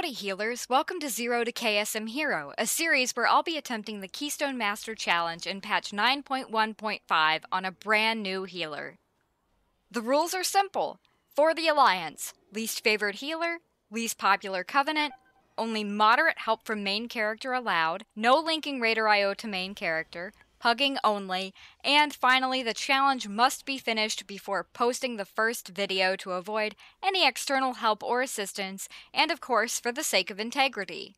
Howdy healers, welcome to Zero to KSM Hero, a series where I'll be attempting the Keystone Master Challenge in patch 9.1.5 on a brand new healer. The rules are simple. For the Alliance, least favored healer, least popular covenant, only moderate help from main character allowed, no linking Raider IO to main character, hugging only, and finally the challenge must be finished before posting the first video to avoid any external help or assistance, and of course for the sake of integrity.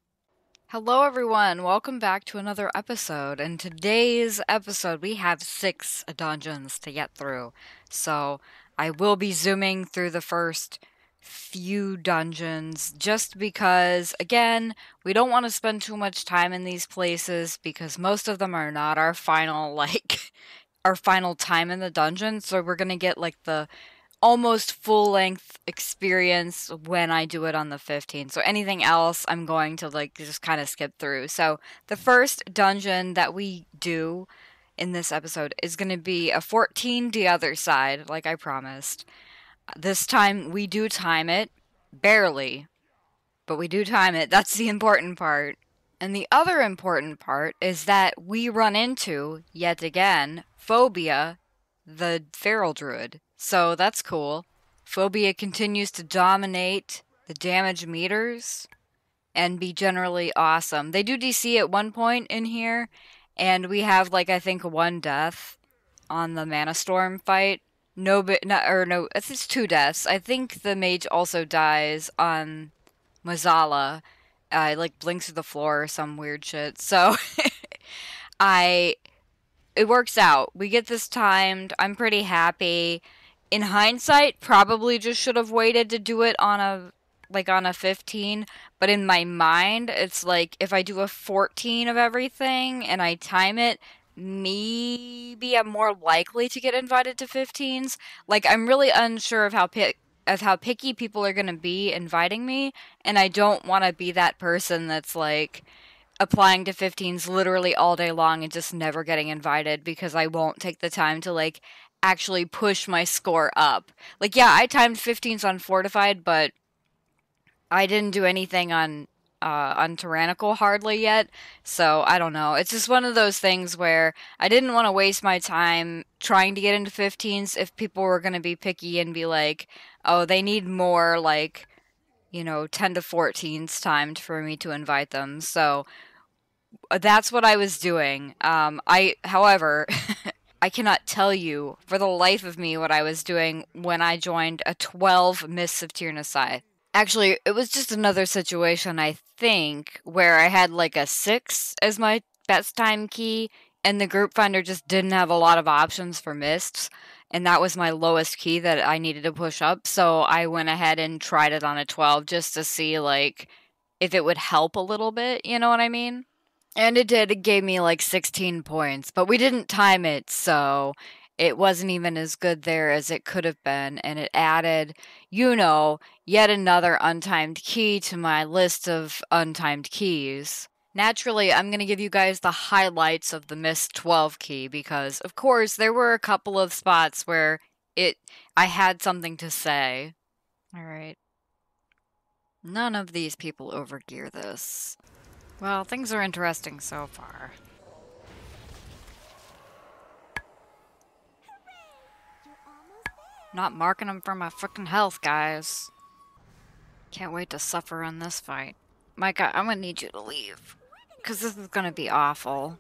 Hello everyone, welcome back to another episode. In today's episode we have 6 dungeons to get through, so I will be zooming through the first few dungeons just because, again, we don't want to spend too much time in these places because most of them are not our final, our final time in the dungeon, so we're gonna get, the almost full-length experience when I do it on the 15th. So anything else, I'm going to, just kind of skip through. So the first dungeon that we do in this episode is going to be a 14 the other side, like I promised. This time we do time it, barely, but we do time it. That's the important part. And the other important part is that we run into, yet again, Phobia, the feral druid. So that's cool. Phobia continues to dominate the damage meters and be generally awesome. They do DC at one point in here, and we have, I think 1 death on the Mana Storm fight. No, it's 2 deaths. I think the mage also dies on Mazala. Blinks to the floor or some weird shit. So, it works out. We get this timed. I'm pretty happy. In hindsight, probably just should have waited to do it on a 15. But in my mind, it's if I do a 14 of everything and I time it, maybe I'm more likely to get invited to 15s. I'm really unsure of how picky people are going to be inviting me, and I don't want to be that person that's applying to 15s literally all day long and just never getting invited because I won't take the time to actually push my score up. Yeah, I timed 15s on Fortified, but I didn't do anything on Tyrannical hardly yet, so I don't know. It's just one of those things where I didn't want to waste my time trying to get into 15s if people were going to be picky and be oh, they need more 10 to 14s timed for me to invite them. So that's what I was doing. However, I cannot tell you for the life of me what I was doing when I joined a 12 Mists of Tirna Scythe. Actually, it was just another situation, I think, where I had a 6 as my best time key, and the group finder just didn't have a lot of options for mists, and that was my lowest key that I needed to push up, so I went ahead and tried it on a 12 just to see, if it would help a little bit, you know what I mean? And it did, it gave me 16 points, but we didn't time it, so it wasn't even as good there as it could have been, and it added, yet another untimed key to my list of untimed keys. Naturally, I'm going to give you guys the highlights of the Mist 12 key because, of course, there were a couple of spots where I had something to say. Alright. None of these people overgear this. Well, things are interesting so far. Not marking them for my frickin' health, guys. Can't wait to suffer in this fight. Micah, I'm gonna need you to leave. Because this is gonna be awful.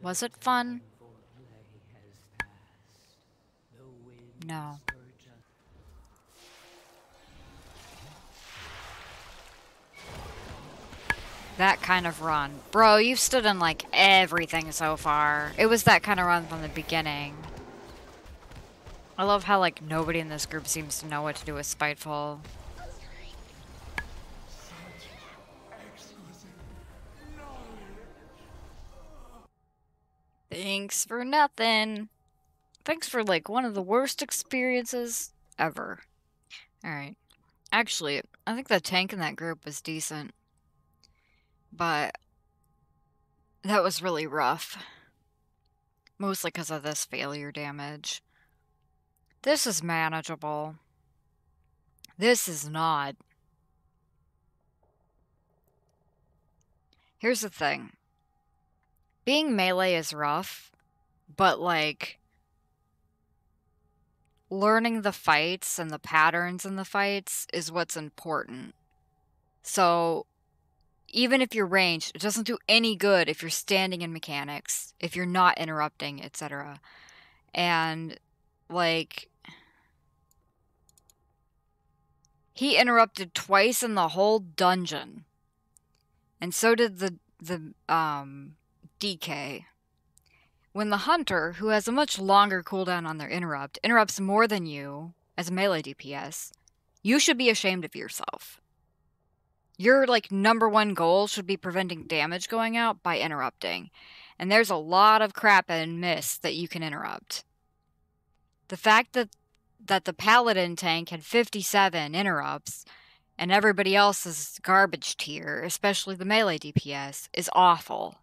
Was it fun? No. That kind of run. Bro, you've stood in everything so far. It was that kind of run from the beginning. I love how nobody in this group seems to know what to do with Spiteful. Thanks for nothing. Thanks for one of the worst experiences ever. Alright. Actually, I think the tank in that group was decent. But that was really rough. Mostly because of this failure damage. This is manageable. This is not. Here's the thing. Being melee is rough, but like learning the fights and the patterns in the fights is what's important. So even if you're ranged, it doesn't do any good if you're standing in mechanics, if you're not interrupting, etc. And like he interrupted twice in the whole dungeon. And so did the DK. When the hunter, who has a much longer cooldown on their interrupt, interrupts more than you as a melee DPS, you should be ashamed of yourself. Your like number one goal should be preventing damage going out by interrupting. And there's a lot of crap and miss that you can interrupt. The fact that the paladin tank had 57 interrupts and everybody else is garbage tier, especially the melee DPS, is awful.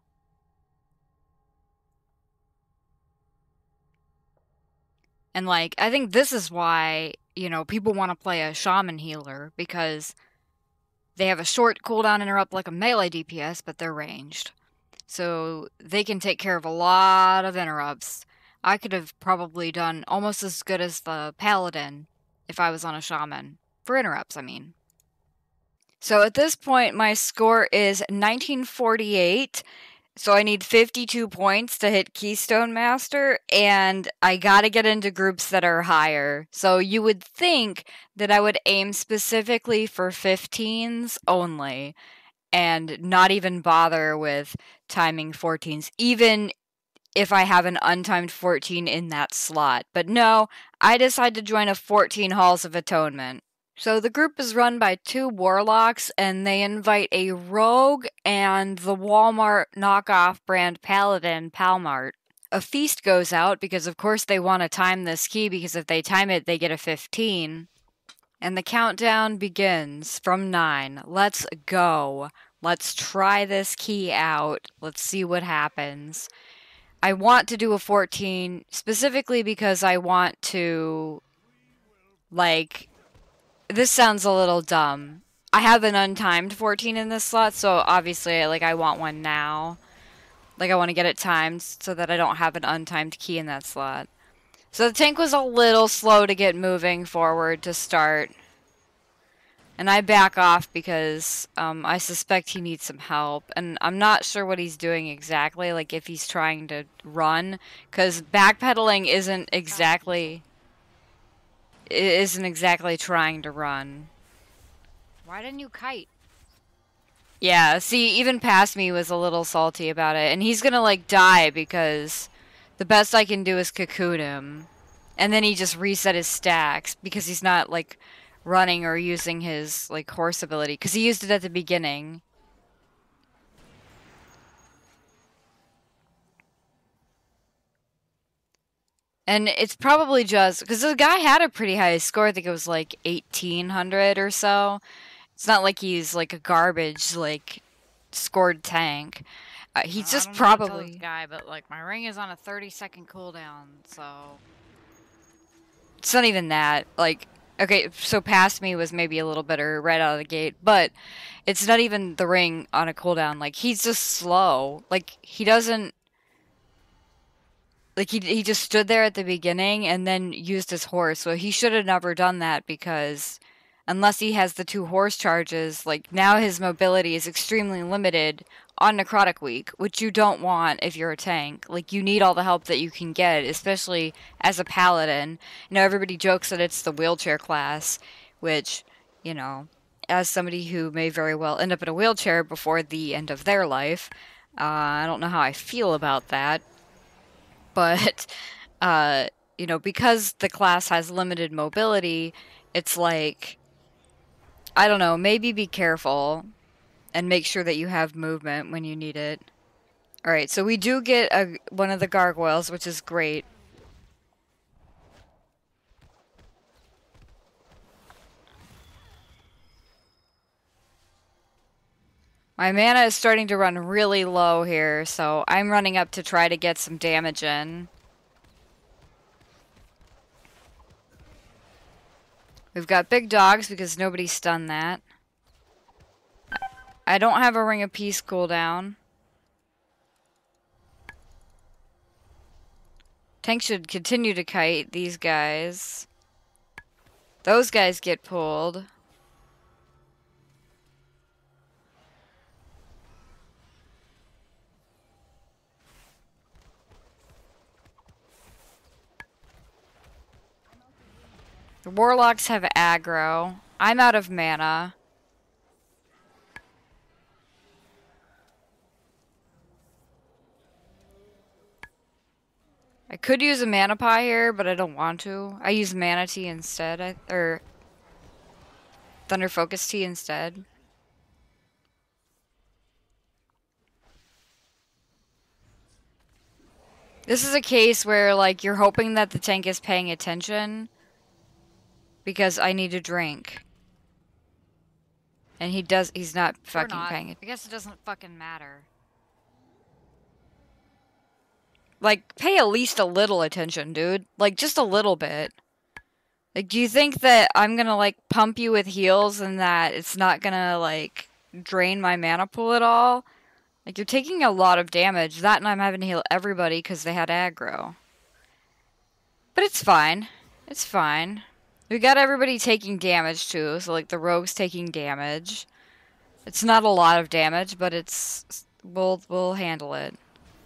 And like, I think this is why, you know, people want to play a shaman healer, because they have a short cooldown interrupt like a melee DPS, but they're ranged. So they can take care of a lot of interrupts. I could have probably done almost as good as the paladin if I was on a shaman. For interrupts, I mean. So at this point, my score is 1948. So I need 52 points to hit Keystone Master, and I gotta get into groups that are higher. So you would think that I would aim specifically for 15s only, and not even bother with timing 14s, even if I have an untimed 14 in that slot. But no, I decided to join a 14 Halls of Atonement. So the group is run by 2 warlocks, and they invite a rogue and the Walmart knockoff brand paladin, Palmart. A feast goes out because of course they want to time this key, because if they time it they get a 15. And the countdown begins from 9. Let's go. Let's try this key out. Let's see what happens. I want to do a 14 specifically because I want to, like, this sounds a little dumb. I have an untimed 14 in this slot, so obviously, like, I want one now. Like, I want to get it timed so that I don't have an untimed key in that slot. So the tank was a little slow to get moving forward to start. And I back off because I suspect he needs some help. And I'm not sure what he's doing exactly, like if he's trying to run. Because backpedaling isn't exactly trying to run. Why didn't you kite? Yeah, see, even past me was a little salty about it. And he's gonna, like, die because the best I can do is cocoon him. And then he just reset his stacks because he's not, like, running or using his, like, horse ability. Because he used it at the beginning. And it's probably just... because the guy had a pretty high score. I think it was, like, 1,800 or so. It's not like he's, like, a garbage, like, scored tank. He's just probably... guy, but, like, my ring is on a 30-second cooldown, so... It's not even that. Like, okay, so past me was maybe a little better right out of the gate, but it's not even the ring on a cooldown. Like, he's just slow. Like, he doesn't... Like, he just stood there at the beginning and then used his horse. So he should have never done that because... unless he has the 2 horse charges, like, now his mobility is extremely limited on Necrotic Week, which you don't want if you're a tank. Like, you need all the help that you can get, especially as a paladin. You know, everybody jokes that it's the wheelchair class, which, you know, as somebody who may very well end up in a wheelchair before the end of their life, I don't know how I feel about that. But, you know, because the class has limited mobility, it's like... I don't know, maybe be careful and make sure that you have movement when you need it. Alright, so we do get one of the gargoyles, which is great. My mana is starting to run really low here, so I'm running up to try to get some damage in. We've got big dogs because nobody stunned that. I don't have a Ring of Peace cooldown. Tank should continue to kite these guys. Those guys get pulled. The Warlocks have aggro. I'm out of mana. I could use a mana pie here, but I don't want to. I use mana tea instead, or Thunder Focus tea instead. This is a case where, like, you're hoping that the tank is paying attention because I need a drink. And he's not fucking paying it. I guess it doesn't fucking matter. Like, pay at least a little attention, dude. Like, just a little bit. Like, do you think that I'm gonna, like, pump you with heals and that it's not gonna, like, drain my mana pool at all? Like, you're taking a lot of damage. That and I'm having to heal everybody because they had aggro. But it's fine. It's fine. We got everybody taking damage, too. So, like, the rogue's taking damage. It's not a lot of damage, but it's... We'll handle it.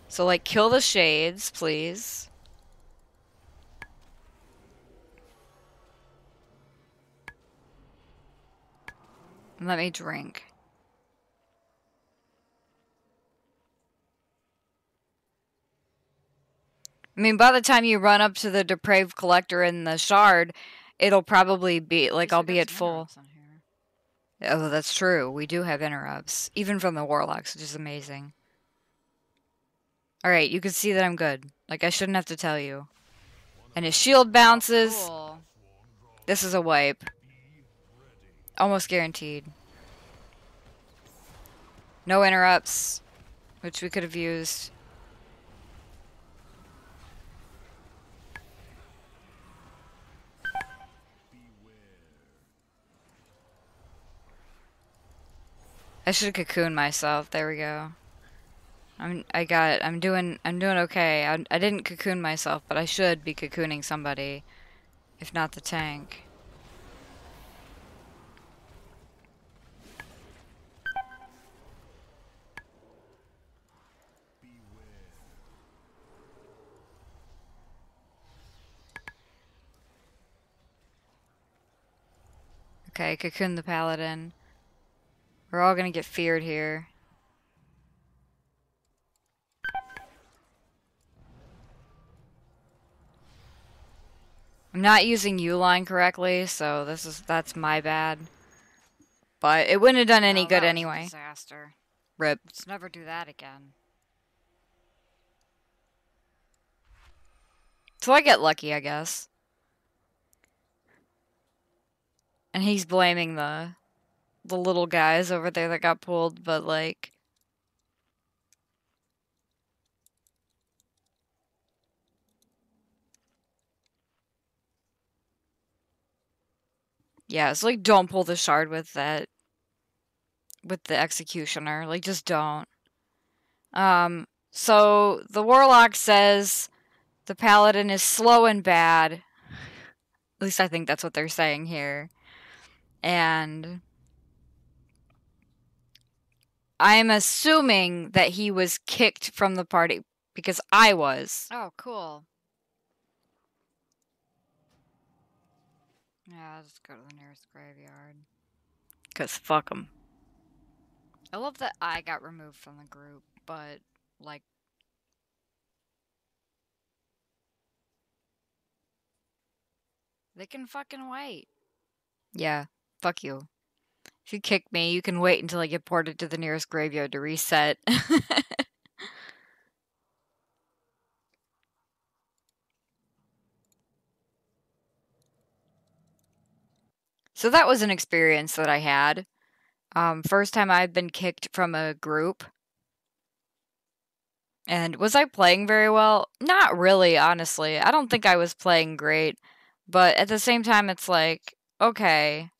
So, like, kill the shades, please. And let me drink. I mean, by the time you run up to the Depraved Collector and the Shard, it'll probably be, like, I'll be at full. Oh, that's true. We do have interrupts. Even from the Warlocks, which is amazing. Alright, you can see that I'm good. Like, I shouldn't have to tell you. And his shield bounces. Oh, cool. This is a wipe. Almost guaranteed. No interrupts, which we could have used. I should have cocooned myself. There we go. I'm doing okay. I didn't cocoon myself, but I should be cocooning somebody, if not the tank. Okay, cocoon the paladin. We're all gonna get feared here. I'm not using U-line correctly, so that's my bad. But it wouldn't have done any good anyway. Disaster. Rip. Let's never do that again. So I get lucky, I guess. And he's blaming the little guys over there that got pulled, but like... Yeah, it's like, don't pull the shard with that... with the executioner. Like, just don't. So the warlock says the paladin is slow and bad. At least I think that's what they're saying here. And I'm assuming that he was kicked from the party because I was. Oh, cool. Yeah, I'll just go to the nearest graveyard. Because fuck him. I love that I got removed from the group, but, like... They can fucking wait. Yeah, fuck you. If you kick me, you can wait until I get ported to the nearest graveyard to reset. So that was an experience that I had. First time I've been kicked from a group. And was I playing very well? Not really, honestly. I don't think I was playing great. But at the same time, it's like, okay,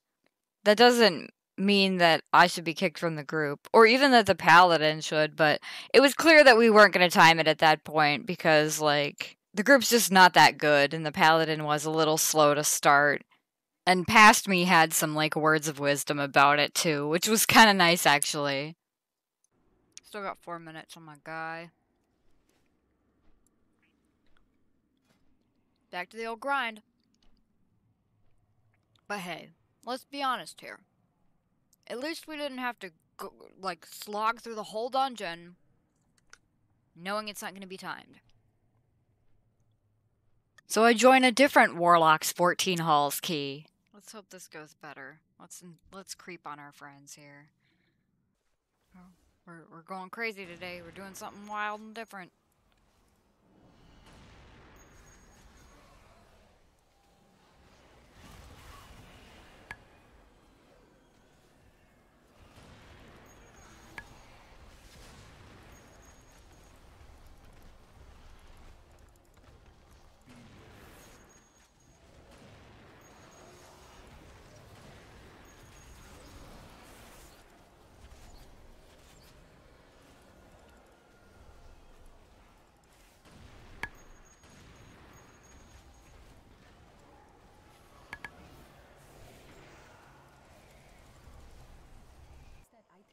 that doesn't mean that I should be kicked from the group, or even that the paladin should, but it was clear that we weren't going to time it at that point because, like, the group's just not that good, and the paladin was a little slow to start. And past me had some, like, words of wisdom about it, too, which was kind of nice, actually. Still got 4 minutes on my guy. Back to the old grind. But hey, let's be honest here. At least we didn't have to go, like, slog through the whole dungeon knowing it's not going to be timed. So I join a different Warlock's 14 Halls key. Let's hope this goes better. Let's creep on our friends here. We're going crazy today. We're doing something wild and different.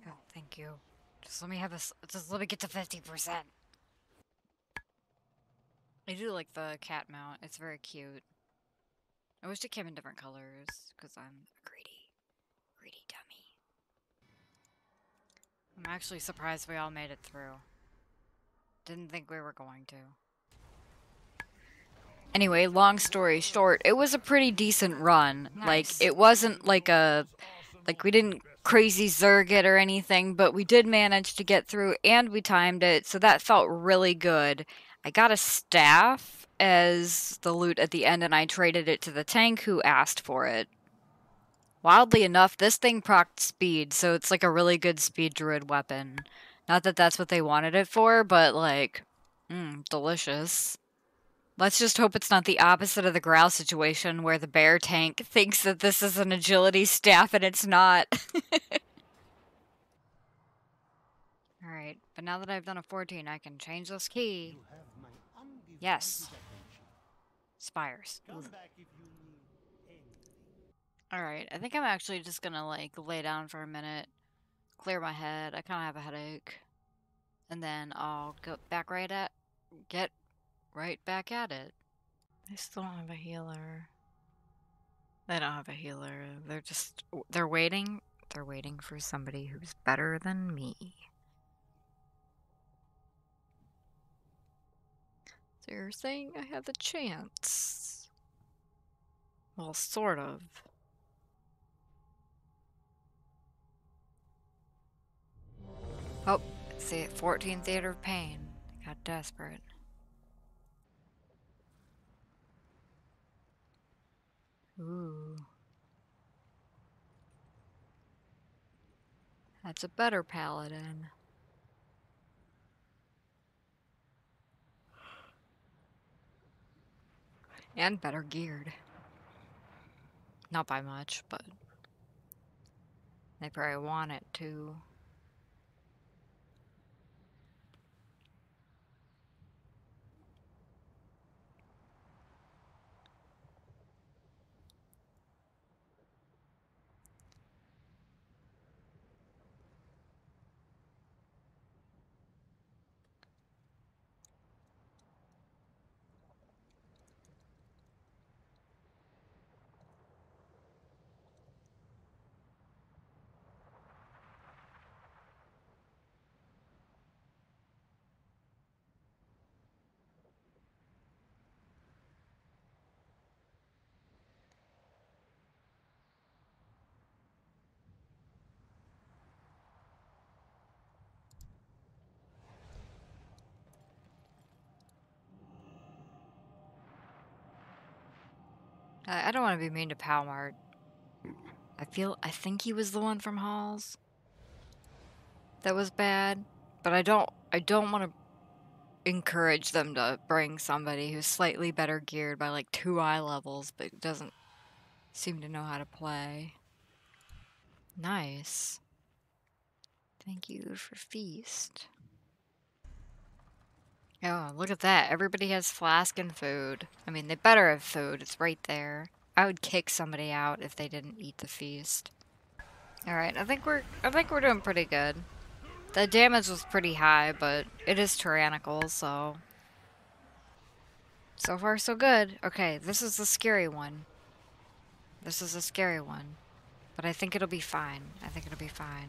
Oh, thank you. Just let me have this. Just let me get to 50%. I do like the cat mount. It's very cute. I wish it came in different colors, because I'm a greedy dummy. I'm actually surprised we all made it through. Didn't think we were going to. Anyway, long story short, it was a pretty decent run. Nice. Like, it wasn't like we didn't crazy zerg it or anything, but we did manage to get through and we timed it, so that felt really good. I got a staff as the loot at the end and I traded it to the tank who asked for it. Wildly enough, this thing procced speed, so it's like a really good speed druid weapon. Not that that's what they wanted it for, but like, delicious. Let's just hope it's not the opposite of the Growl situation where the bear tank thinks that this is an agility staff and it's not. Alright, but now that I've done a 14, I can change this key. Yes. Spires. Alright, I think I'm actually just gonna, like, lay down for a minute, clear my head. I kind of have a headache. And then I'll get right back at it. They still don't have a healer. They don't have a healer. They're waiting. They're waiting for somebody who's better than me. So you're saying I have a chance? Well, sort of. Oh, see, 14 Theater of Pain. I got desperate. Ooh. That's a better paladin. And better geared. Not by much, but they probably want it too. I don't want to be mean to Palmart. I think he was the one from Halls that was bad, but I don't want to encourage them to bring somebody who's slightly better geared by like 2 eye levels, but doesn't seem to know how to play. Nice. Thank you for feast. Oh, look at that. Everybody has flask and food. I mean, they better have food. It's right there. I would kick somebody out if they didn't eat the feast. Alright, I think we're doing pretty good. The damage was pretty high, but it is tyrannical, so far so good. Okay, this is the scary one. This is a scary one. But I think it'll be fine. I think it'll be fine.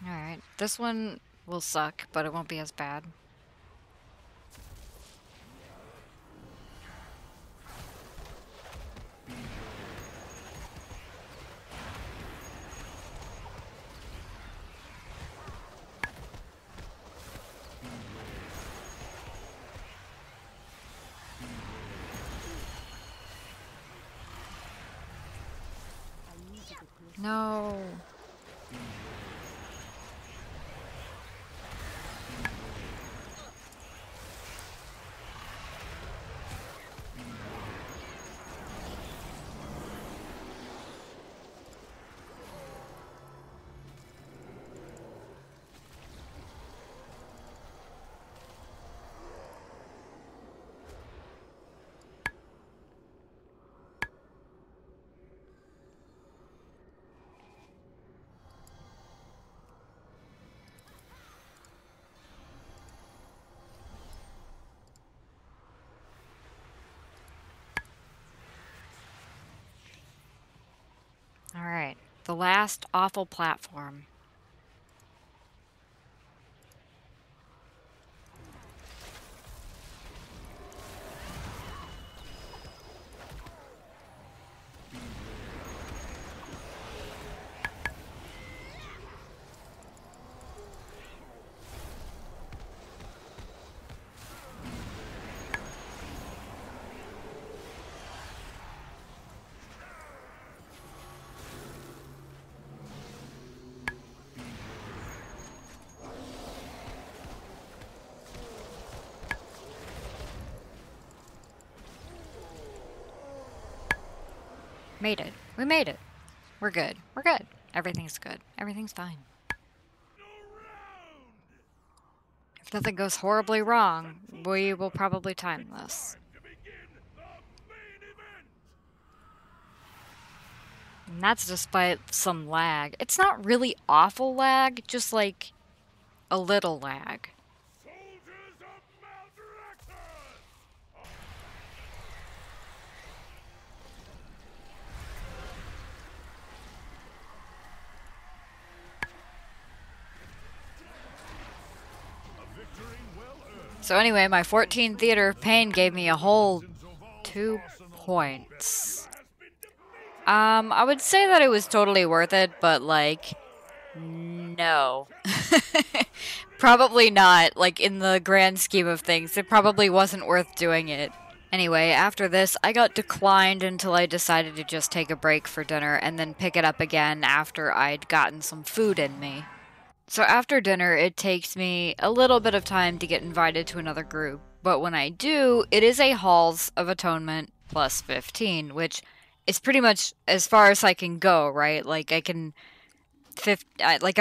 Alright, this one will suck, but it won't be as bad. No. Alright, the last awful platform. Made it. We made it. We're good. We're good. Everything's good. Everything's fine. If nothing goes horribly wrong, we will probably time this. And that's despite some lag. It's not really awful lag, just like a little lag. So anyway, my 14 Theater of Pain gave me a whole 2 points. I would say that it was totally worth it, but like, no. Probably not, like in the grand scheme of things, it probably wasn't worth doing it. Anyway, after this, I got declined until I decided to just take a break for dinner and then pick it up again after I'd gotten some food in me. So after dinner, it takes me a little bit of time to get invited to another group, but when I do, it is a Halls of Atonement plus 15, which is pretty much as far as I can go, right? Like I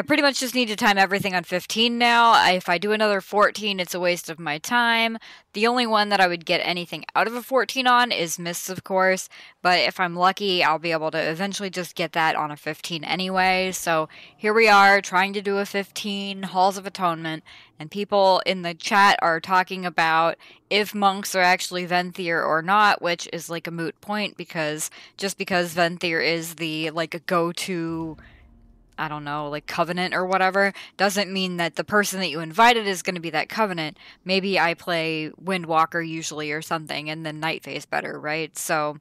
pretty much just need to time everything on 15 now. If I do another 14, it's a waste of my time. The only one that I would get anything out of a 14 on is Mists, of course, but if I'm lucky, I'll be able to eventually just get that on a 15 anyway. So here we are, trying to do a 15 Halls of Atonement, and people in the chat are talking about if monks are actually Venthyr or not, which is like a moot point because just because Venthyr is the like go-to I don't know, like covenant or whatever, doesn't mean that the person that you invited is going to be that covenant. Maybe I play Windwalker usually or something, and then Night Phase better, right? So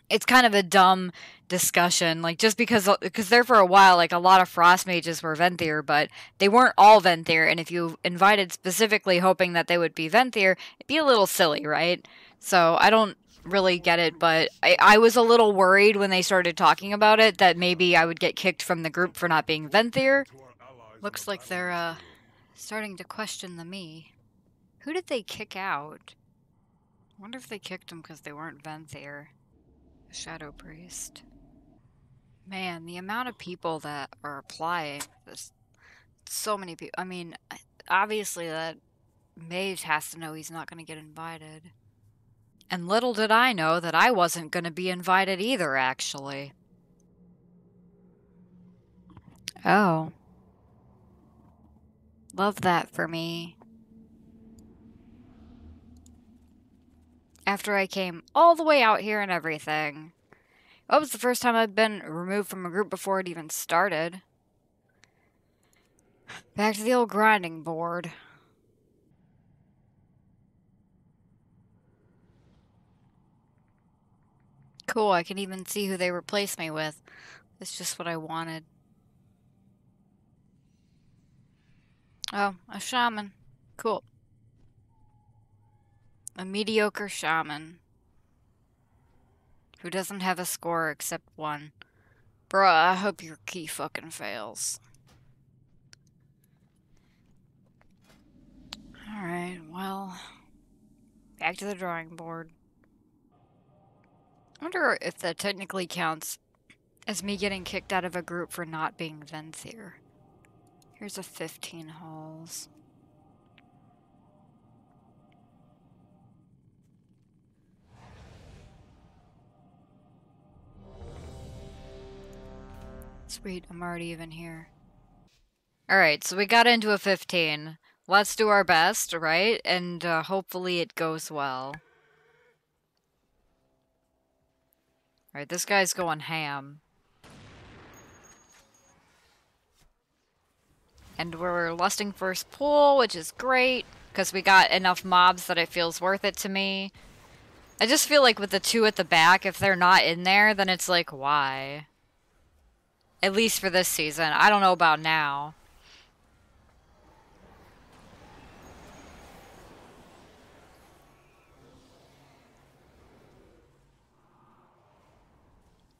it's kind of a dumb discussion, like just because there for a while, like a lot of Frost mages were Venthyr, but they weren't all Venthyr, and if you invited specifically hoping that they would be Venthyr, it'd be a little silly, right? So I don't really get it, but I was a little worried when they started talking about it that maybe I would get kicked from the group for not being Venthyr. Looks like they're, starting to question the me. Who did they kick out? I wonder if they kicked them because they weren't Venthyr. Shadow Priest. Man, the amount of people that are applying this. So many people. I mean, obviously that mage has to know he's not going to get invited. And little did I know that I wasn't going to be invited either, actually. Oh. Love that for me. After I came all the way out here and everything. That was the first time I've been removed from a group before it even started. Back to the old grinding board. Cool, I can even see who they replaced me with. That's just what I wanted. Oh, a shaman. Cool. A mediocre shaman. Who doesn't have a score except one. Bruh, I hope your key fucking fails. Alright, well... Back to the drawing board. I wonder if that technically counts as me getting kicked out of a group for not being Venthyr. Here's a 15 halls. Sweet, I'm already even here. Alright, so we got into a 15. Let's do our best, right? And hopefully it goes well. Alright, this guy's going ham. And we're lusting first pool, which is great, because we got enough mobs that it feels worth it to me. I just feel like with the two at the back, if they're not in there, then it's like, why? At least for this season. I don't know about now.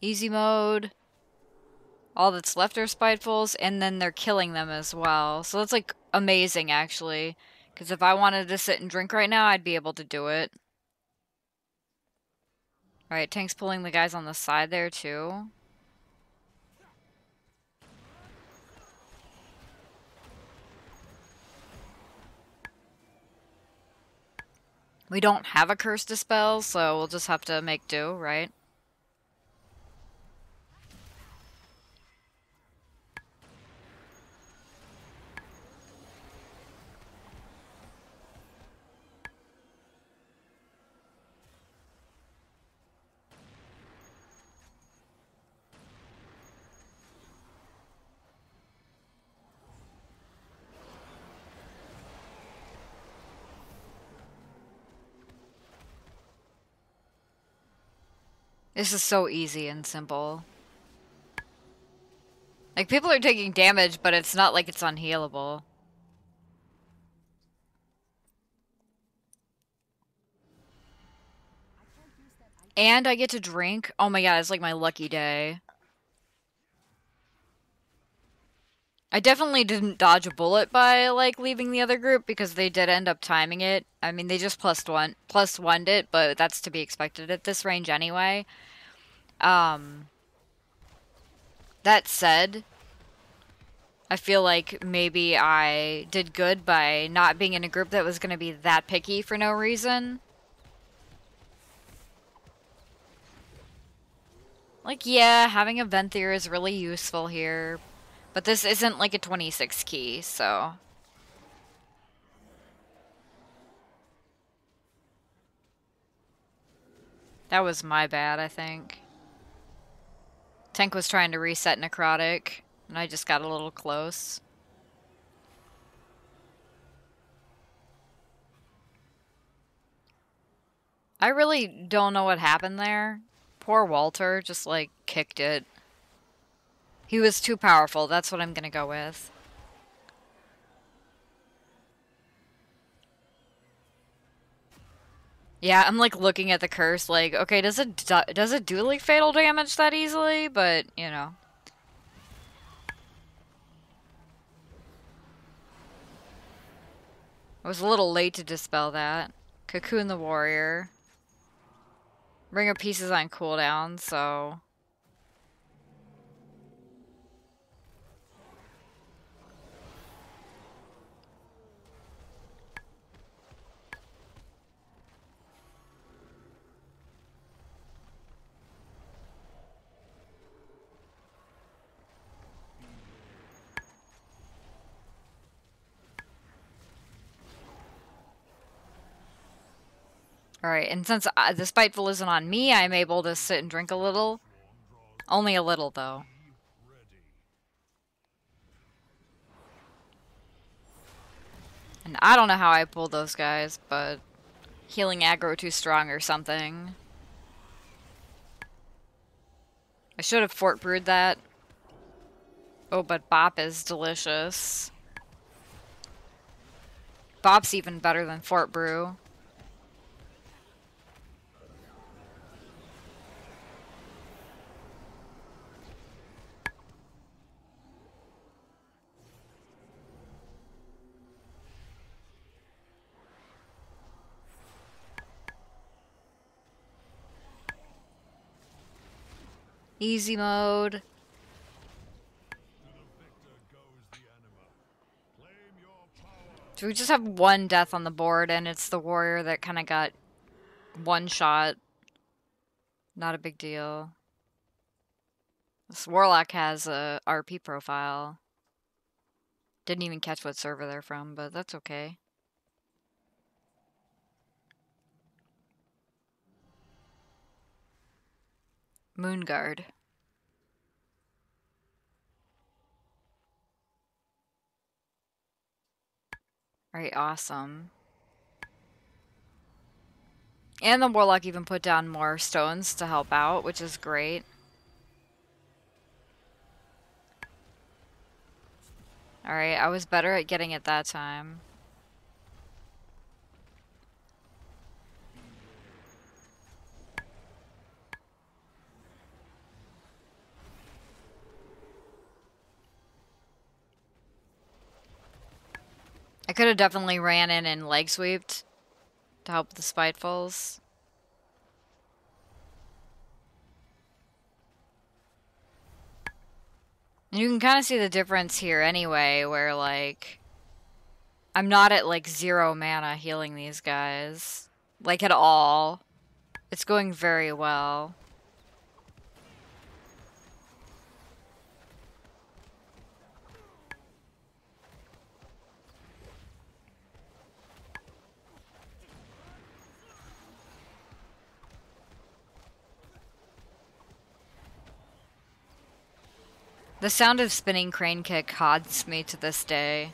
Easy mode. All that's left are spitefuls, and then they're killing them as well. So that's like amazing, actually. Because if I wanted to sit and drink right now, I'd be able to do it. Alright, Tank's pulling the guys on the side there, too. We don't have a curse dispel, so we'll just have to make do, right? This is so easy and simple. Like, people are taking damage, but it's not like it's unhealable. And I get to drink. Oh my god, it's like my lucky day. I definitely didn't dodge a bullet by, like, leaving the other group, because they did end up timing it. I mean, they just plus one'd it, but that's to be expected at this range anyway. That said, I feel like maybe I did good by not being in a group that was going to be that picky for no reason. Like, yeah, having a Venthyr is really useful here, but this isn't like a 26 key, so... That was my bad, I think. Tank was trying to reset Necrotic. And I just got a little close. I really don't know what happened there. Poor Walter just, like, kicked it. He was too powerful. That's what I'm gonna go with. Yeah, I'm, like, looking at the curse, like, okay, does it do, like, fatal damage that easily? But, you know. I was a little late to dispel that. Cocoon the Warrior. Ring of Pieces on cooldown, so... Alright, and since the Spiteful isn't on me, I'm able to sit and drink a little. Only a little, though. And I don't know how I pulled those guys, but... Healing aggro too strong or something. I should have Fort Brewed that. Oh, but Bop is delicious. Bop's even better than Fort Brew. Easy mode. So we just have one death on the board, and it's the warrior that kind of got one shot. Not a big deal. This warlock has a RP profile. Didn't even catch what server they're from, but that's okay. Moonguard. Alright, awesome. And the warlock even put down more stones to help out, which is great. Alright, I was better at getting it that time. I could have definitely ran in and leg sweeped to help with the Spitefuls. And you can kind of see the difference here anyway, where, like, I'm not at, like, 0 mana healing these guys. Like, at all. It's going very well. The sound of spinning crane kick haunts me to this day.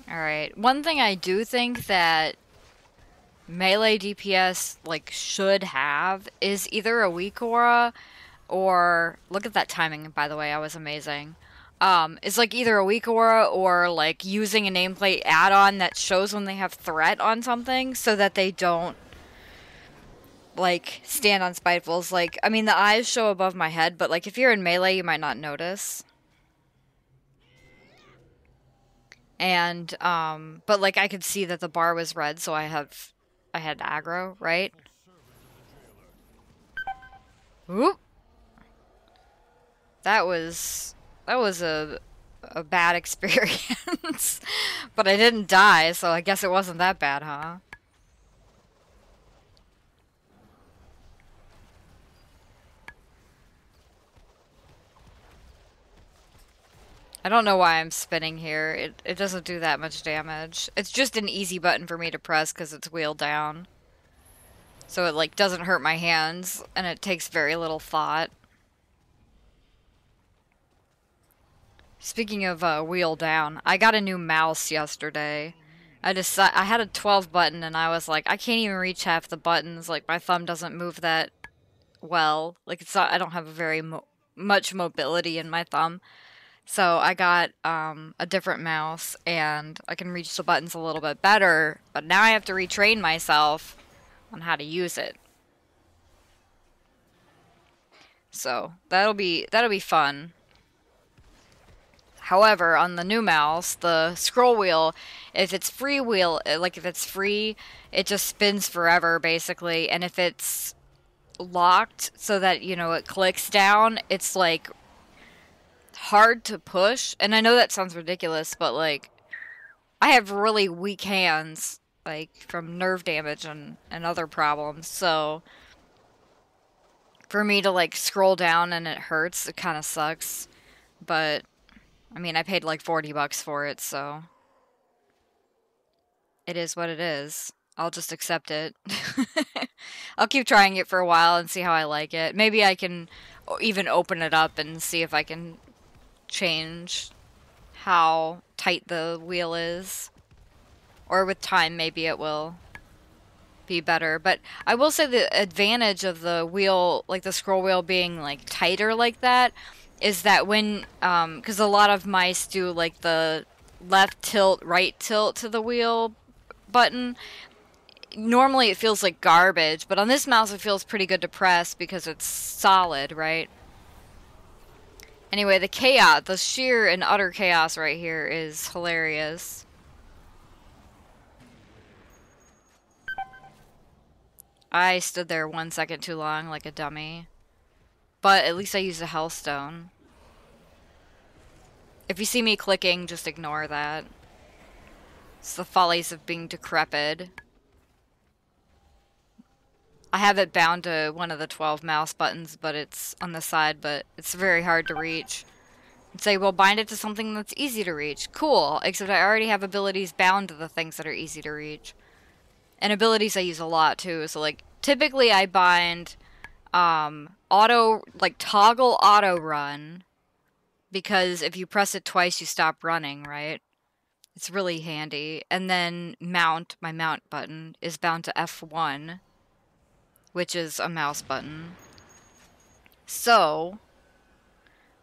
Alright, one thing I do think that melee DPS, like, should have is either a weak aura or... Look at that timing, by the way, I was amazing. It's like either a weak aura or, like, using a nameplate add-on that shows when they have threat on something so that they don't, like, stand on Spitefuls. Like, I mean, the eyes show above my head, but, like, if you're in melee, you might not notice. And, but, like, I could see that the bar was red, so I had aggro, right? Oop! That was a bad experience. But I didn't die, so I guess it wasn't that bad, huh? I don't know why I'm spinning here. It doesn't do that much damage. It's just an easy button for me to press because it's wheeled down. So it like doesn't hurt my hands and it takes very little thought. Speaking of wheel down, I got a new mouse yesterday. I had a 12 button and I was like, I can't even reach half the buttons. Like my thumb doesn't move that well. Like it's not, I don't have a very much mobility in my thumb. So I got a different mouse and I can reach the buttons a little bit better, but now I have to retrain myself on how to use it. So that'll be fun. However, on the new mouse, the scroll wheel, if it's free wheel, like if it's free, it just spins forever basically, and if it's locked so that, you know, it clicks down, it's like hard to push. And I know that sounds ridiculous, but like I have really weak hands, like from nerve damage and other problems. So for me to like scroll down and it hurts, it kind of sucks. But I mean, I paid like 40 bucks for it, so it is what it is. I'll just accept it. I'll keep trying it for a while and see how I like it. Maybe I can even open it up and see if I can change how tight the wheel is. Or with time, maybe it will be better. But I will say the advantage of the wheel, like the scroll wheel being like tighter like that, is that when, because a lot of mice do like the left tilt, right tilt to the wheel button. Normally it feels like garbage, but on this mouse it feels pretty good to press because it's solid, right? Anyway, the chaos, the sheer and utter chaos right here is hilarious. I stood there 1 second too long like a dummy. But at least I used a hellstone. If you see me clicking, just ignore that. It's the follies of being decrepit. I have it bound to one of the 12 mouse buttons, but it's on the side, but it's very hard to reach. I'd say, well, bind it to something that's easy to reach. Cool, except I already have abilities bound to the things that are easy to reach. And abilities I use a lot, too. So, like, typically I bind toggle auto run, because if you press it twice, you stop running, right? It's really handy. And then mount, my mount button, is bound to F1, which is a mouse button. So,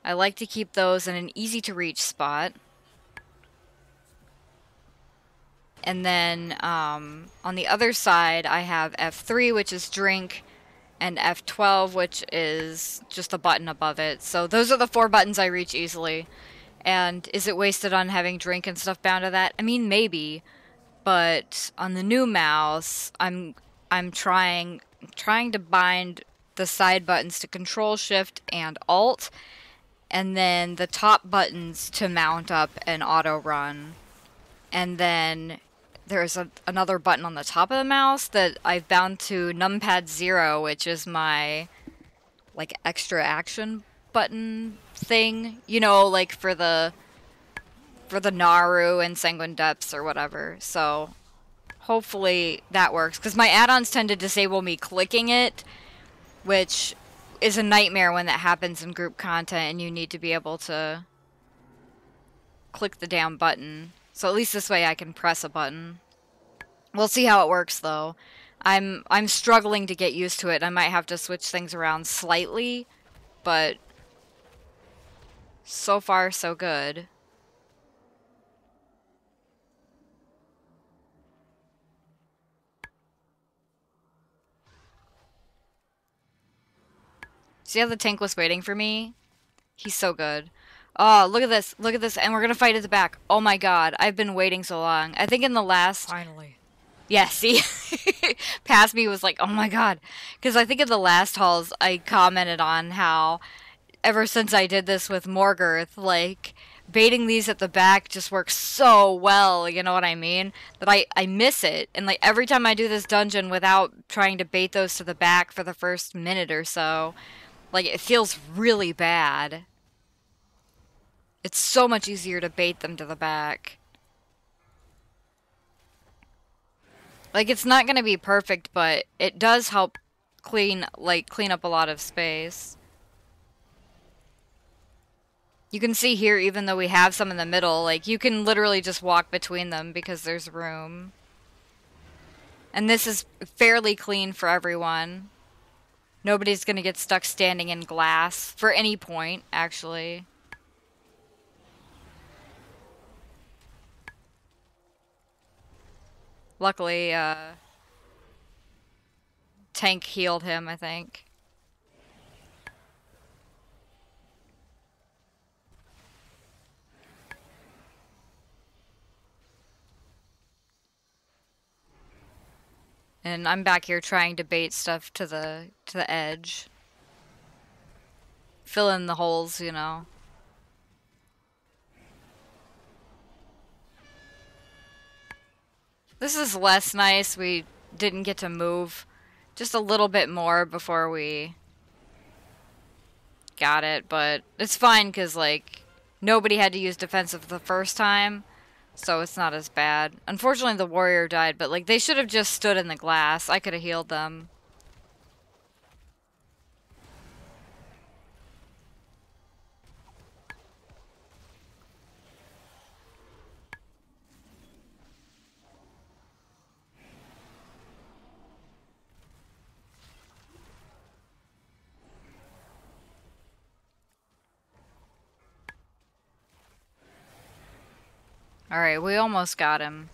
I like to keep those in an easy to reach spot. And then on the other side, I have F3, which is drink, and F12, which is just a button above it. So those are the 4 buttons I reach easily. And is it wasted on having drink and stuff bound to that? I mean, maybe. But on the new mouse, I'm trying to bind the side buttons to Control, Shift, and Alt, and then the top buttons to mount up and auto run. And then there's another button on the top of the mouse that I've bound to numpad 0, which is my like extra action button thing, you know, like for the Naru and Sanguine Depths or whatever. So hopefully that works, because my add-ons tend to disable me clicking it, which is a nightmare when that happens in group content and you need to be able to click the damn button. So at least this way I can press a button. We'll see how it works though. I'm struggling to get used to it. I might have to switch things around slightly, but so far so good. See how the tank was waiting for me? He's so good. Oh, look at this. Look at this. And we're going to fight at the back. Oh my god. I've been waiting so long. I think in the last... Finally. Yeah, see? Past me was like, oh my god. Because I think in the last hauls, I commented on how ever since I did this with Morgurth, like, baiting these at the back just works so well, you know what I mean? That I miss it. And, like, every time I do this dungeon without trying to bait those to the back for the first minute or so, like, it feels really bad. It's so much easier to bait them to the back. Like, it's not gonna be perfect, but it does help clean up a lot of space. You can see here, even though we have some in the middle, like, you can literally just walk between them because there's room. And this is fairly clean for everyone. Nobody's gonna get stuck standing in glass for any point, actually. Luckily, Tank healed him, I think. And I'm back here trying to bait stuff to the edge. Fill in the holes, you know. This is less nice. We didn't get to move just a little bit more before we got it, but it's fine because, like, nobody had to use defensive the first time, so it's not as bad. Unfortunately, the warrior died, but, like, they should have just stood in the glass. I could have healed them. Alright, we almost got him.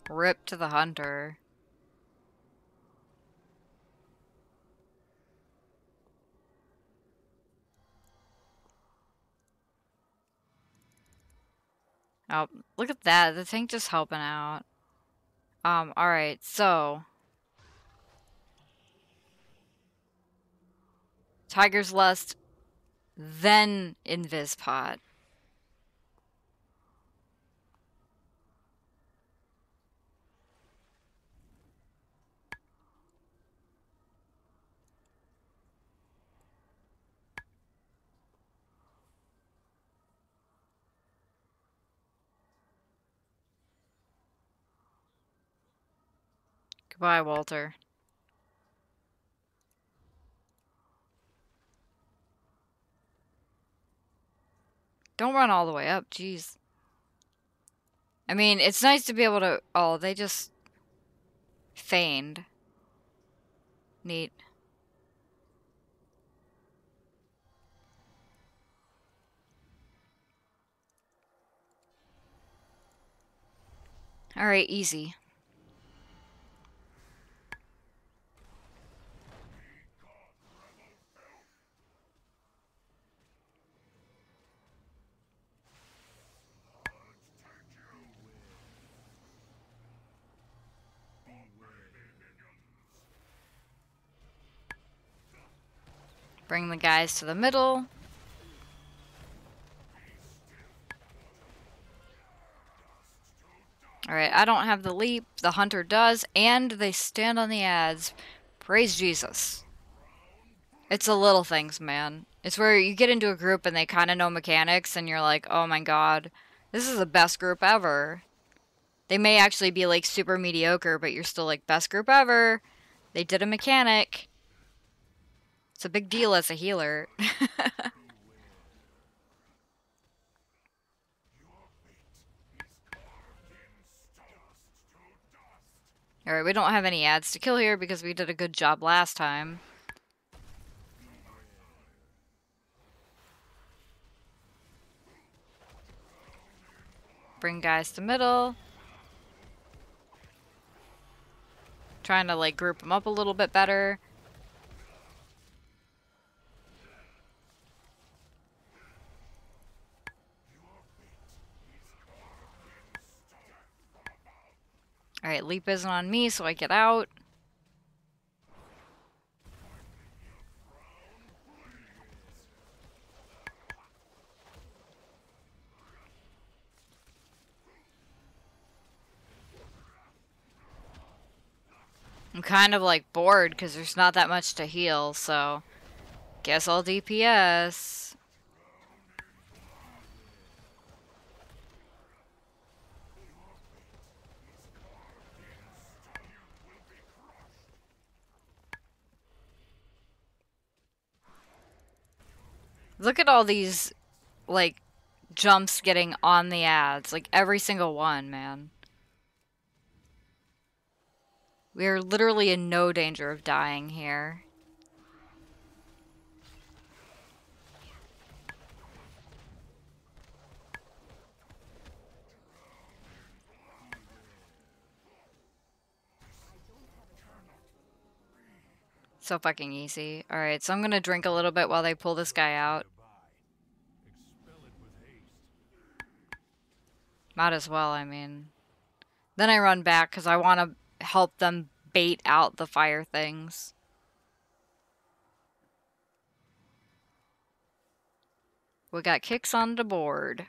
Rip to the hunter. Oh, look at that. The tank just helping out. Alright, so Tiger's Lust, then Invis Pot. Goodbye, Walter. Don't run all the way up, jeez. I mean, it's nice to be able to... Oh, they just feigned. Neat. Alright, easy. Bring the guys to the middle. Alright, I don't have the leap. The hunter does. And they stand on the ads. Praise Jesus. It's the little things, man. It's where you get into a group and they kind of know mechanics and you're like, oh my god, this is the best group ever. They may actually be like super mediocre, but you're still like, best group ever. They did a mechanic. It's a big deal as a healer. Alright, we don't have any ads to kill here because we did a good job last time. Bring guys to middle. Trying to, like, group them up a little bit better. Alright, leap isn't on me, so I get out. I'm kind of like bored because there's not that much to heal, so guess I'll DPS. Look at all these, like, jumps getting on the ads. Like, every single one, man. We are literally in no danger of dying here. So fucking easy. Alright, so I'm gonna drink a little bit while they pull this guy out. Might as well, I mean. Then I run back because I want to help them bait out the fire things. We got kicks on the board.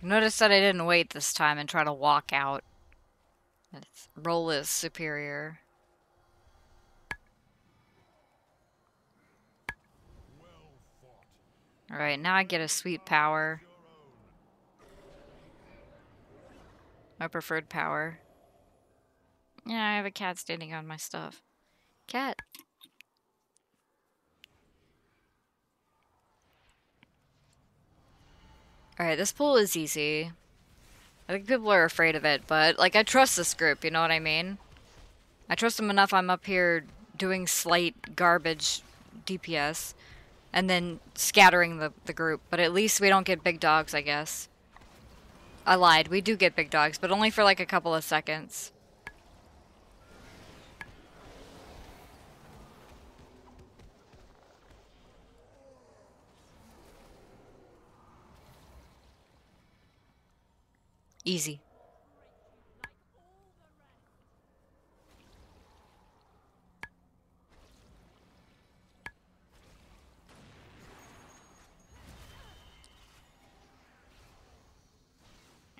Notice that I didn't wait this time and try to walk out. Its roll is superior. Alright, now I get a sweet power. My preferred power. Yeah, I have a cat standing on my stuff. Cat. Alright, this pool is easy. I think people are afraid of it, but, like, I trust this group, you know what I mean? I trust them enough I'm up here doing slight garbage DPS, and then scattering the group, but at least we don't get big dogs, I guess. I lied, we do get big dogs, but only for, like, a couple of seconds. Easy.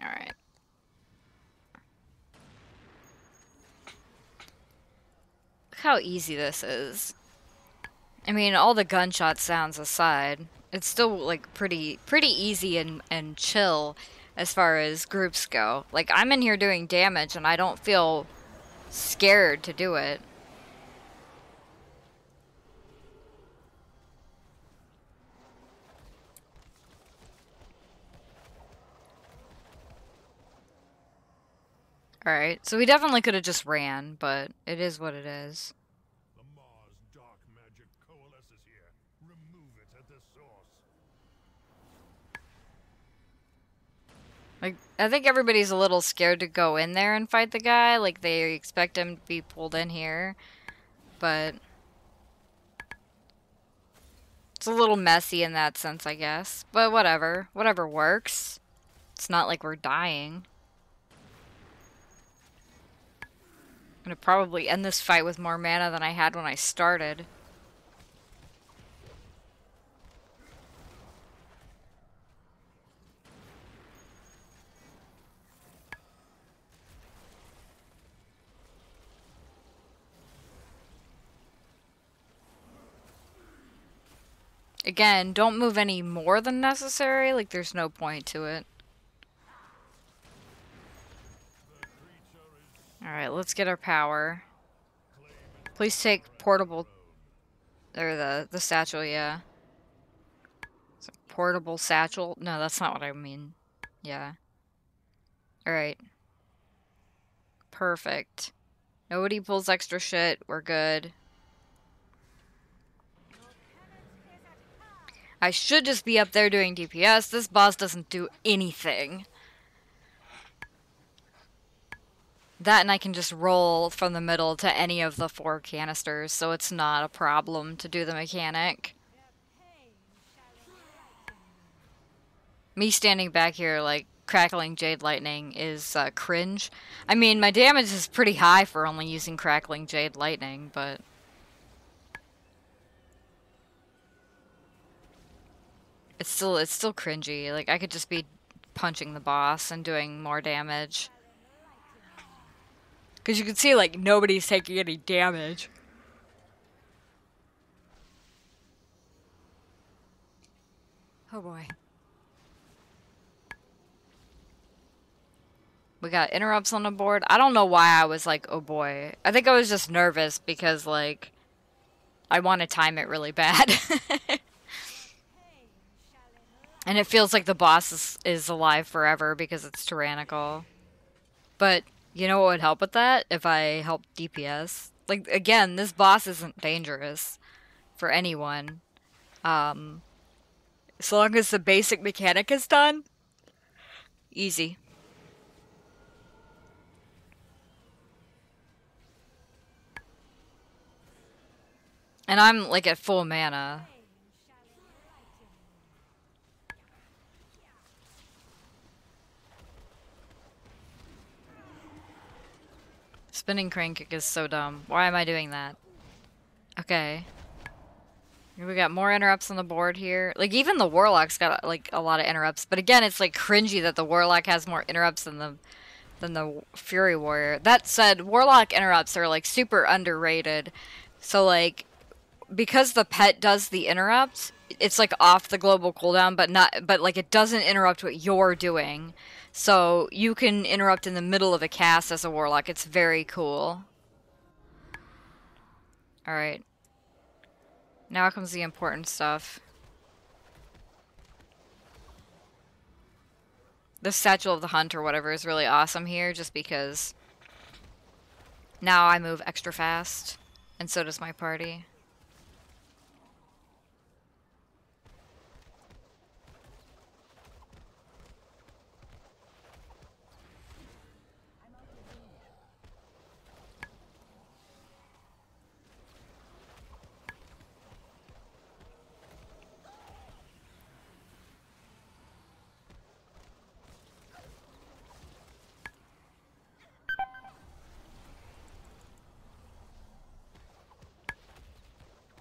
Alright. Look how easy this is. I mean, all the gunshot sounds aside, it's still, like, pretty easy and chill as far as groups go. Like, I'm in here doing damage and I don't feel scared to do it. Alright, so we definitely could have just ran, but it is what it is. The Mars dark magic coalesces here. Remove it at the source. Like, I think everybody's a little scared to go in there and fight the guy. Like, they expect him to be pulled in here. But it's a little messy in that sense, I guess. But whatever. Whatever works. It's not like we're dying. I'm gonna probably end this fight with more mana than I had when I started. Again, don't move any more than necessary. Like, there's no point to it. Alright, let's get our power. Please take portable... Or the satchel, yeah. It's a portable satchel? No, that's not what I mean. Yeah. Alright. Perfect. Nobody pulls extra shit. We're good. I should just be up there doing DPS. This boss doesn't do anything. That and I can just roll from the middle to any of the 4 canisters, so it's not a problem to do the mechanic. Me standing back here, like, Crackling Jade Lightning is cringe. I mean, my damage is pretty high for only using Crackling Jade Lightning, but... It's still cringy. Like, I could just be punching the boss and doing more damage. Because you can see, like, nobody's taking any damage. Oh boy. We got interrupts on the board. I don't know why I was like, oh boy. I think I was just nervous because, like, I want to time it really bad. And it feels like the boss is alive forever because it's tyrannical. But, you know what would help with that? If I help DPS. Like, again, this boss isn't dangerous for anyone. As long as the basic mechanic is done, easy. And I'm, like, at full mana. Spinning crane kick is so dumb. Why am I doing that? Okay. We got more interrupts on the board here. Like, even the Warlock's got, like, a lot of interrupts. But again, it's, like, cringy that the Warlock has more interrupts than the Fury Warrior. That said, Warlock interrupts are, like, super underrated. So, like, because the pet does the interrupt, it's, like, off the global cooldown, but, like, it doesn't interrupt what you're doing. So you can interrupt in the middle of a cast as a Warlock. It's very cool. Alright. Now comes the important stuff. The Statue of the Hunt or whatever is really awesome here just because now I move extra fast. And so does my party.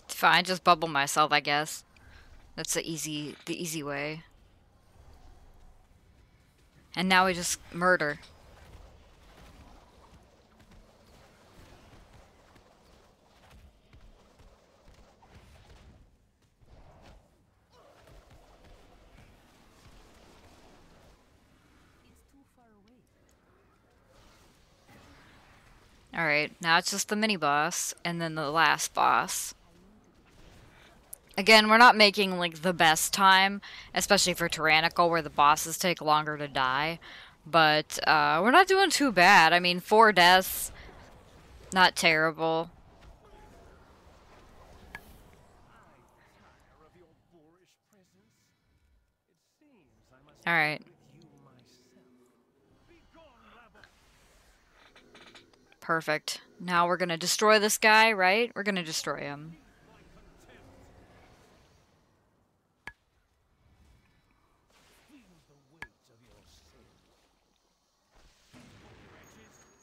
Fine, just bubble myself, I guess. That's the easy way. And now we just murder. Alright, now it's just the mini boss and then the last boss. Again, we're not making, like, the best time, especially for Tyrannical, where the bosses take longer to die. But, we're not doing too bad. I mean, 4 deaths, not terrible. Alright. Perfect. Now we're gonna destroy this guy, right? We're gonna destroy him.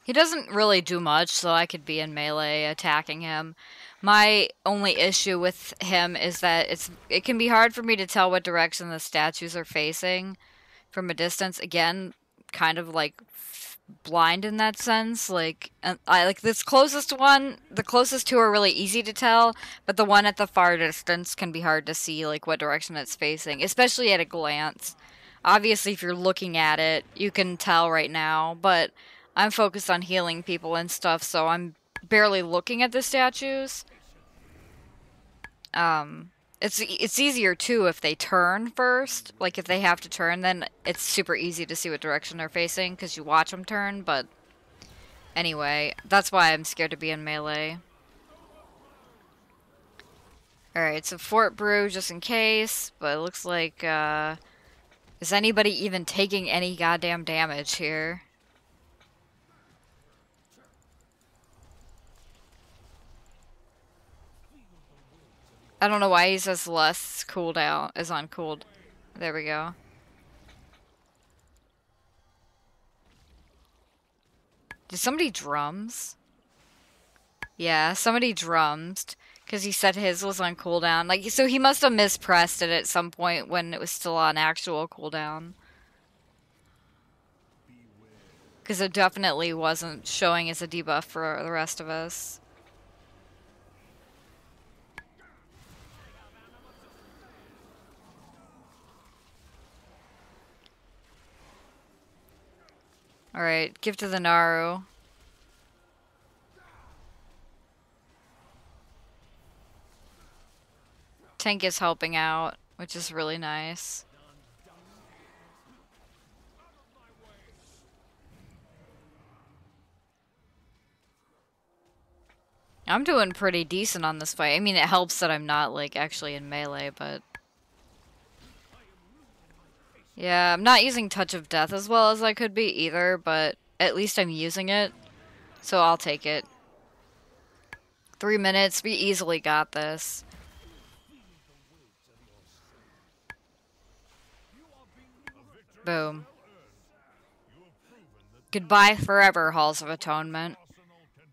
He doesn't really do much, so I could be in melee attacking him. My only issue with him is that it can be hard for me to tell what direction the statues are facing from a distance. Again, kind of like blind in that sense. Like, I like this closest one. The closest two are really easy to tell, but the one at the far distance can be hard to see like what direction it's facing, especially at a glance. Obviously, if you're looking at it, you can tell right now, but I'm focused on healing people and stuff, so I'm barely looking at the statues. It's easier too if they turn first. Like if they have to turn, then it's super easy to see what direction they're facing because you watch them turn. But anyway, that's why I'm scared to be in melee. Alright, so Fort Brew just in case, but it looks like, is anybody even taking any goddamn damage here? I don't know why he says less cooldown is on cooled. There we go. Did somebody drums? Yeah, somebody drummed. Because he said his was on cooldown. Like, so he must have mispressed it at some point when it was still on actual cooldown. Because it definitely wasn't showing as a debuff for the rest of us. Alright, give to the Naru. Tank is helping out, which is really nice. I'm doing pretty decent on this fight. I mean, it helps that I'm not, like, actually in melee, but... Yeah, I'm not using Touch of Death as well as I could be either, but at least I'm using it. So I'll take it. 3 minutes, we easily got this. Boom. Goodbye forever, Halls of Atonement.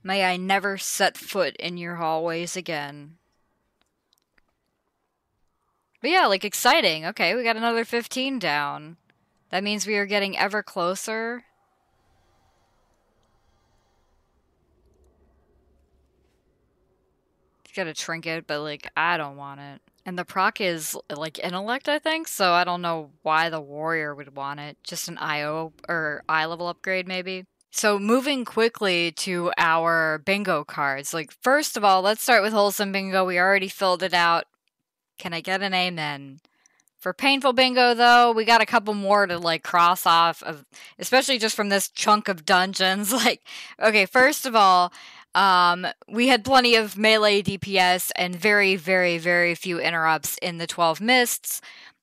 May I never set foot in your hallways again. But yeah, like, exciting. Okay, we got another 15 down. That means we are getting ever closer. Got a trinket, but, like, I don't want it. And the proc is, like, intellect, I think, so I don't know why the warrior would want it. Just an IO, or eye level upgrade, maybe. So moving quickly to our bingo cards. Like, first of all, let's start with Wholesome Bingo. We already filled it out. Can I get an amen? For Painful Bingo, though, we got a couple more to, like, cross off, of, especially just from this chunk of dungeons. Like, okay, first of all, we had plenty of melee DPS and very, very, very few interrupts in the 12 Mists.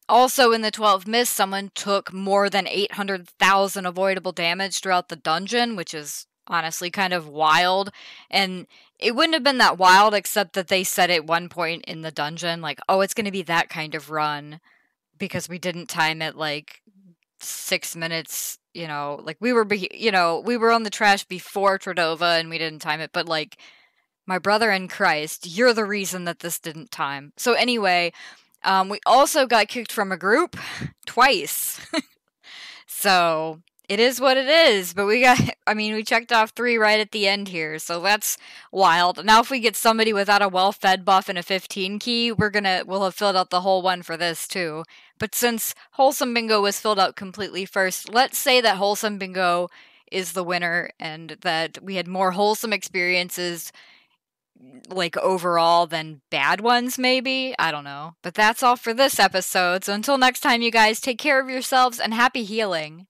Also, in the 12 Mists, someone took more than 800,000 avoidable damage throughout the dungeon, which is honestly kind of wild. And it wouldn't have been that wild, except that they said at one point in the dungeon, like, oh, it's going to be that kind of run, because we didn't time it, like, 6 minutes, you know, like, we were, we were on the trash before Tredova, and we didn't time it, but, like, my brother in Christ, you're the reason that this didn't time. So anyway, we also got kicked from a group twice. So it is what it is, but we checked off 3 right at the end here, so that's wild. Now if we get somebody without a well-fed buff and a 15 key, we'll have filled out the whole one for this too. But since Wholesome Bingo was filled out completely first, let's say that Wholesome Bingo is the winner and that we had more wholesome experiences, like, overall than bad ones, maybe? I don't know. But that's all for this episode, so until next time, you guys, take care of yourselves and happy healing.